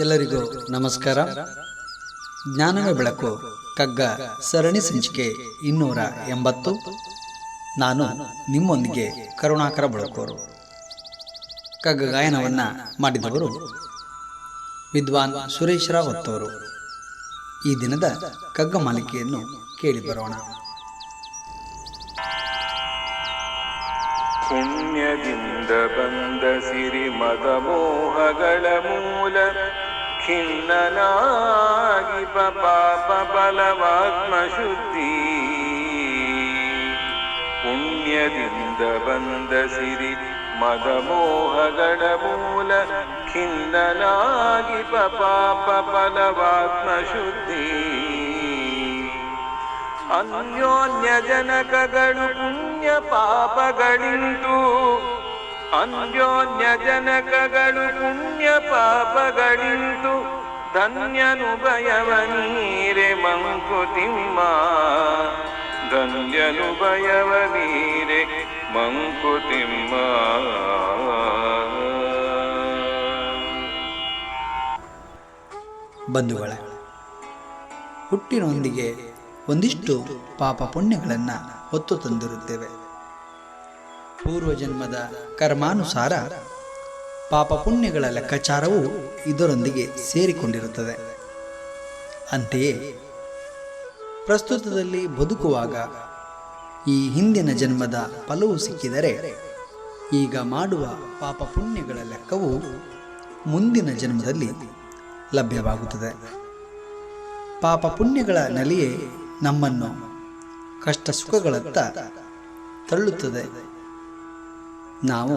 ಎಲ್ಲರಿಗೂ ನಮಸ್ಕಾರ. ಜ್ಞಾನವೇ ಬೆಳಕು ಕಗ್ಗ ಸರಣಿ ಸಂಚಿಕೆ 280. ನಾನು ನಿಮ್ಮೊಂದಿಗೆ ಕರುಣಾಕರ ಬೆಳಕೋರು. ಕಗ್ಗ ಗಾಯನವನ್ನು ಮಾಡಿದವರು ವಿದ್ವಾನ್ ಸುರೇಶ್ ರಾವ್ ಹೊತ್ತವರು. ಈ ದಿನದ ಕಗ್ಗ ಮಾಲಿಕೆಯನ್ನು ಕೇಳಿ ಬರೋಣ. ಪುಣ್ಯದಿಂದ ಬಂದ ಸಿರಿ ಮದಮೋಹಗಳ ಮೂಲ ಖಿನ್ನನಾಗಿ ಪಾಪ ಬಲವಾತ್ಮ ಶುದ್ಧಿ. ಪುಣ್ಯದಿಂದ ಬಂದ ಸಿರಿ ಮದಮೋಹಗಳ ಮೂಲ ಖಿನ್ನನಾಗಿ ಪಾಪ ಬಲವಾತ್ಮ ಶುದ್ಧಿ. ಅನ್ಯೋನ್ಯ ಜನಕಗಳು ಪುಣ್ಯ ಪಾಪಗಳಿಂದು, ಅನ್ಯೋನ್ಯ ಜನಕಗಳು ಪುಣ್ಯ ಪಾಪಗಳಿಂದು ಧನ್ಯನು ಭಯವ ನೀರೆ ಮಂಕುತಿಮ್ಮ. ಧನ್ಯನು ಭಯವ ನೀರೆ ಮಂಕುತಿಮ್ಮ. ಬಂಧುಗಳೇ, ಹುಟ್ಟಿನೊಂದಿಗೆ ಒಂದಿಷ್ಟು ಪಾಪ ಪುಣ್ಯಗಳನ್ನು ಹೊತ್ತು ತಂದಿರುತ್ತೇವೆ. ಪೂರ್ವಜನ್ಮದ ಕರ್ಮಾನುಸಾರ ಪಾಪ ಪುಣ್ಯಗಳ ಲೆಕ್ಕಾಚಾರವು ಇದರೊಂದಿಗೆ ಸೇರಿಕೊಂಡಿರುತ್ತದೆ. ಅಂತೆಯೇ ಪ್ರಸ್ತುತದಲ್ಲಿ ಬದುಕುವಾಗ ಈ ಹಿಂದಿನ ಜನ್ಮದ ಫಲವು ಸಿಕ್ಕಿದರೆ ಈಗ ಮಾಡುವ ಪಾಪ ಪುಣ್ಯಗಳ ಲೆಕ್ಕವು ಮುಂದಿನ ಜನ್ಮದಲ್ಲಿ ಲಭ್ಯವಾಗುತ್ತದೆ. ಪಾಪ ಪುಣ್ಯಗಳ ನೆಲೆಯೇ ನಮ್ಮನ್ನು ಕಷ್ಟ ಸುಖಗಳತ್ತ ತಳ್ಳುತ್ತದೆ. ನಾವು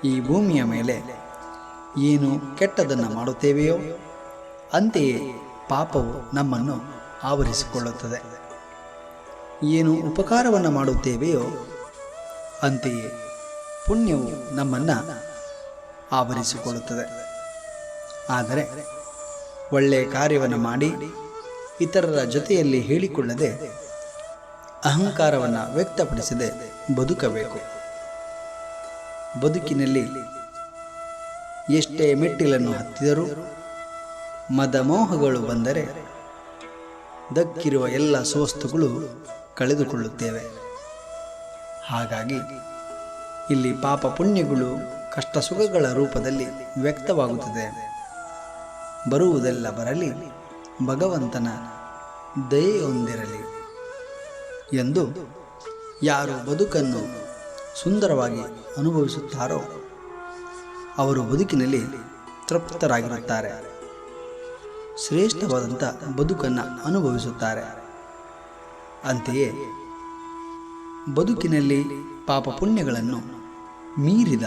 ಈ ಭೂಮಿಯ ಮೇಲೆ ಏನು ಕೆಟ್ಟದನ್ನು ಮಾಡುತ್ತೇವೆಯೋ ಅಂತೆಯೇ ಪಾಪವು ನಮ್ಮನ್ನು ಆವರಿಸಿಕೊಳ್ಳುತ್ತದೆ. ಏನು ಉಪಕಾರವನ್ನು ಮಾಡುತ್ತೇವೆಯೋ ಅಂತೆಯೇ ಪುಣ್ಯವು ನಮ್ಮನ್ನು ಆವರಿಸಿಕೊಳ್ಳುತ್ತದೆ. ಆದರೆ ಒಳ್ಳೆಯ ಕಾರ್ಯವನ್ನು ಮಾಡಿ ಇತರರ ಜೊತೆಯಲ್ಲಿ ಹೇಳಿಕೊಳ್ಳದೆ ಅಹಂಕಾರವನ್ನು ವ್ಯಕ್ತಪಡಿಸದೆ ಬದುಕಬೇಕು. ಬದುಕಿನಲ್ಲಿ ಎಷ್ಟೇ ಮೆಟ್ಟಿಲನ್ನು ಹತ್ತಿದರೂ ಮದಮೋಹಗಳು ಬಂದರೆ ದಕ್ಕಿರುವ ಎಲ್ಲ ಸುವಸ್ತುಗಳು ಕಳೆದುಕೊಳ್ಳುತ್ತೇವೆ. ಹಾಗಾಗಿ ಇಲ್ಲಿ ಪಾಪ ಪುಣ್ಯಗಳು ಕಷ್ಟ ಸುಖಗಳ ರೂಪದಲ್ಲಿ ವ್ಯಕ್ತವಾಗುತ್ತದೆ. ಬರುವುದೆಲ್ಲ ಬರಲಿ, ಭಗವಂತನ ದಯೆಯೊಂದಿರಲಿ ಎಂದು ಯಾರು ಬದುಕನ್ನು ಸುಂದರವಾಗಿ ಅನುಭವಿಸುತ್ತಾರೋ ಅವರು ಬದುಕಿನಲ್ಲಿ ತೃಪ್ತರಾಗಿರುತ್ತಾರೆ, ಶ್ರೇಷ್ಠವಾದಂಥ ಬದುಕನ್ನು ಅನುಭವಿಸುತ್ತಾರೆ. ಅಂತೆಯೇ ಬದುಕಿನಲ್ಲಿ ಪಾಪ ಪುಣ್ಯಗಳನ್ನು ಮೀರಿದ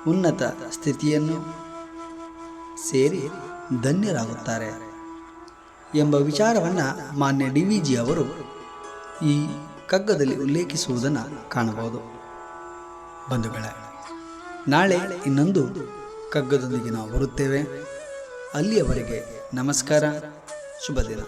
ಉನ್ನತ ಸ್ಥಿತಿಯನ್ನು ಸೇರಿ ಧನ್ಯರಾಗುತ್ತಾರೆ ಎಂಬ ವಿಚಾರವನ್ನು ಮಾನ್ಯ DVG ಅವರು ಈ ಕಗ್ಗದಲ್ಲಿ ಉಲ್ಲೇಖಿಸುವುದನ್ನು ಕಾಣಬಹುದು. ಬಂಧುಗಳೇ, ನಾಳೆ ಇನ್ನೊಂದು ಕಗ್ಗದೊಂದಿಗೆ ನಾವು ಬರುತ್ತೇವೆ. ಅಲ್ಲಿಯವರೆಗೆ ನಮಸ್ಕಾರ, ಶುಭ ದಿನ.